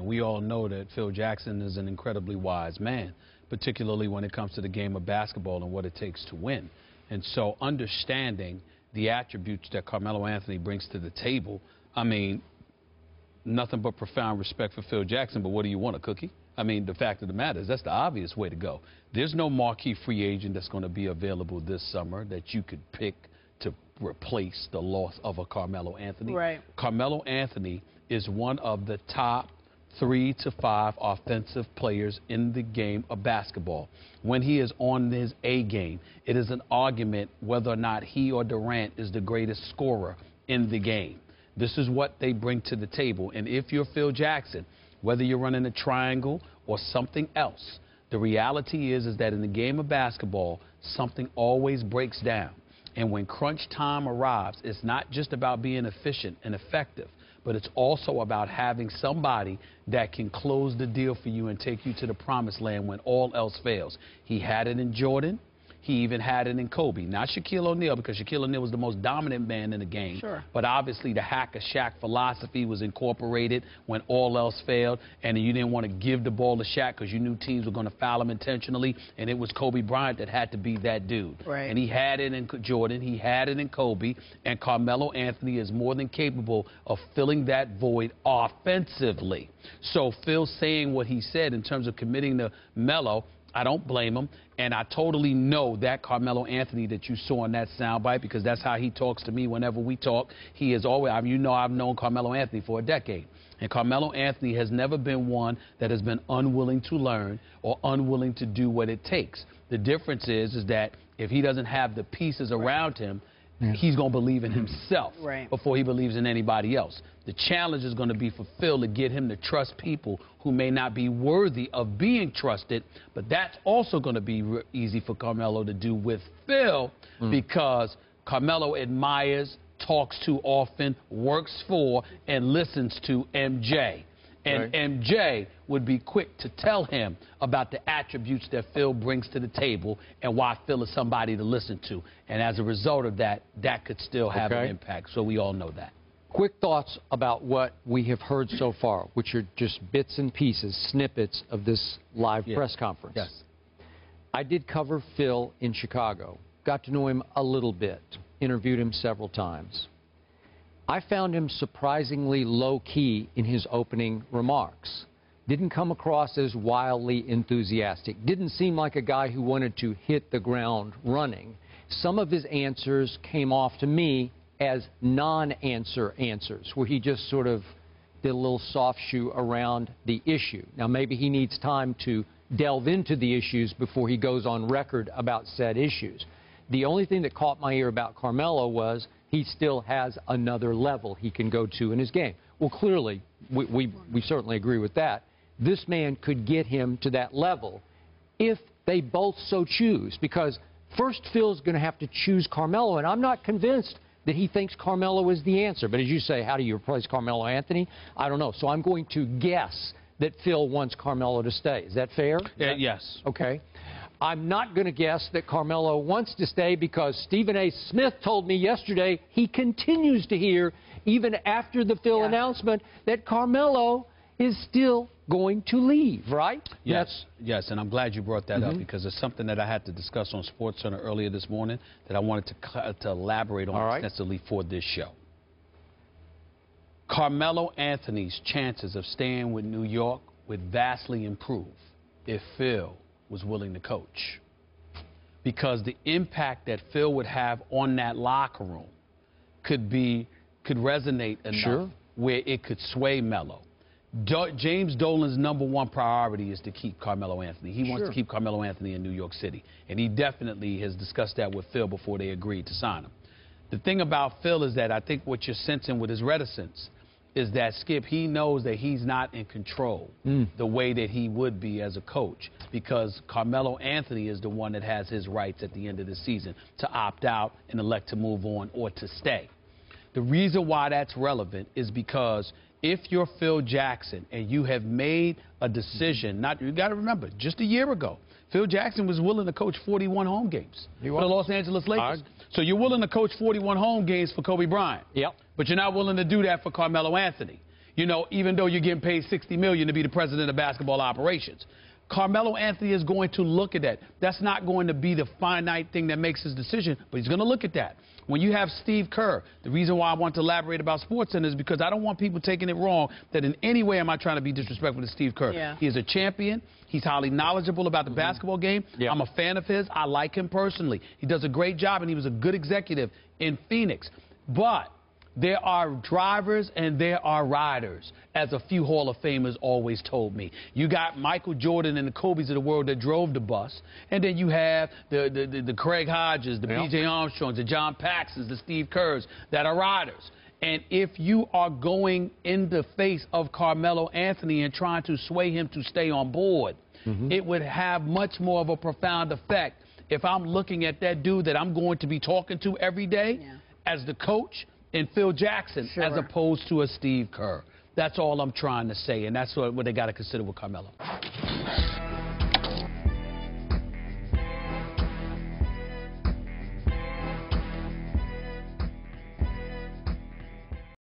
And we all know that Phil Jackson is an incredibly wise man, particularly when it comes to the game of basketball and what it takes to win. And so understanding the attributes that Carmelo Anthony brings to the table, I mean, nothing but profound respect for Phil Jackson, but what do you want, a cookie? I mean, the fact of the matter is that's the obvious way to go. There's no marquee free agent that's going to be available this summer that you could pick to replace the loss of a Carmelo Anthony. Right. Carmelo Anthony is one of the top 3 to 5 offensive players in the game of basketball. When he is on his A game, it is an argument whether or not he or Durant is the greatest scorer in the game. This is what they bring to the table. And if you're Phil Jackson, whether you're running a triangle or something else, the reality is that in the game of basketball, something always breaks down. And when crunch time arrives, it's not just about being efficient and effective, but it's also about having somebody that can close the deal for you and take you to the promised land when all else fails. He had it in Jordan. He even had it in Kobe. Not Shaquille O'Neal, because Shaquille O'Neal was the most dominant man in the game. Sure. But obviously the hack of Shaq philosophy was incorporated when all else failed, and you didn't want to give the ball to Shaq because you knew teams were going to foul him intentionally, and it was Kobe Bryant that had to be that dude. Right. And he had it in Jordan. He had it in Kobe, and Carmelo Anthony is more than capable of filling that void offensively. So Phil saying what he said in terms of committing to Melo, I don't blame him, and I totally know that Carmelo Anthony that you saw in that soundbite, because that's how he talks to me whenever we talk. He is always, you know, I've known Carmelo Anthony for a decade, and Carmelo Anthony has never been one that has been unwilling to learn or unwilling to do what it takes. The difference is that if he doesn't have the pieces around him, he's going to believe in himself before he believes in anybody else. The challenge is going to be for Phil to get him to trust people who may not be worthy of being trusted, but that's also going to be easy for Carmelo to do with Phil because Carmelo admires, talks to often, works for, and listens to MJ. And MJ would be quick to tell him about the attributes that Phil brings to the table and why Phil is somebody to listen to. And as a result of that, that could still have an impact. So we all know that. Quick thoughts about what we have heard so far, which are just bits and pieces, snippets of this live press conference. Yes. I did cover Phil in Chicago. Got to know him a little bit. Interviewed him several times. I found him surprisingly low-key in his opening remarks. Didn't come across as wildly enthusiastic. Didn't seem like a guy who wanted to hit the ground running. Some of his answers came off to me as non-answer answers, where he just sort of did a little soft shoe around the issue. Now, maybe he needs time to delve into the issues before he goes on record about said issues. The only thing that caught my ear about Carmelo was he still has another level he can go to in his game. Well, clearly, we certainly agree with that. This man could get him to that level if they both so choose, because first Phil's going to have to choose Carmelo, and I'm not convinced that he thinks Carmelo is the answer. But as you say, how do you replace Carmelo Anthony? I don't know. So I'm going to guess that Phil wants Carmelo to stay. Is that fair? Yes. Okay. I'm not going to guess that Carmelo wants to stay because Stephen A. Smith told me yesterday he continues to hear, even after the Phil announcement, that Carmelo is still going to leave, right? Yes, yes, and I'm glad you brought that up because it's something that I had to discuss on SportsCenter earlier this morning that I wanted to elaborate on extensively for this show. Carmelo Anthony's chances of staying with New York would vastly improve if Phil was willing to coach, because the impact that Phil would have on that locker room could resonate enough where it could sway Melo. James Dolan's #1 priority is to keep Carmelo Anthony. He wants to keep Carmelo Anthony in New York City, and he definitely has discussed that with Phil before they agreed to sign him. The thing about Phil is that I think what you're sensing with his reticence is that, Skip, he knows that he's not in control the way that he would be as a coach, because Carmelo Anthony is the one that has his rights at the end of the season to opt out and elect to move on or to stay. The reason why that's relevant is because if you're Phil Jackson and you have made a decision, you got to remember, just a year ago, Phil Jackson was willing to coach 41 home games for the Los Angeles Lakers. So you're willing to coach 41 home games for Kobe Bryant. But you're not willing to do that for Carmelo Anthony. You know, even though you're getting paid $60 million to be the president of basketball operations. Carmelo Anthony is going to look at that. That's not going to be the finite thing that makes his decision, but he's going to look at that. When you have Steve Kerr, the reason why I want to elaborate about SportsCenter is because I don't want people taking it wrong that in any way am I trying to be disrespectful to Steve Kerr. Yeah. He is a champion. He's highly knowledgeable about the basketball game. Yeah. I'm a fan of his. I like him personally. He does a great job, and he was a good executive in Phoenix. But there are drivers and there are riders, as a few Hall of Famers always told me. You got Michael Jordan and the Kobes of the world that drove the bus, and then you have the Craig Hodges, the B.J. Armstrongs, the John Paxsons, the Steve Kerrs that are riders. And if you are going in the face of Carmelo Anthony and trying to sway him to stay on board, it would have much more of a profound effect if I'm looking at that dude that I'm going to be talking to every day as the coach and Phil Jackson, as opposed to a Steve Kerr. That's all I'm trying to say, and that's what they got to consider with Carmelo.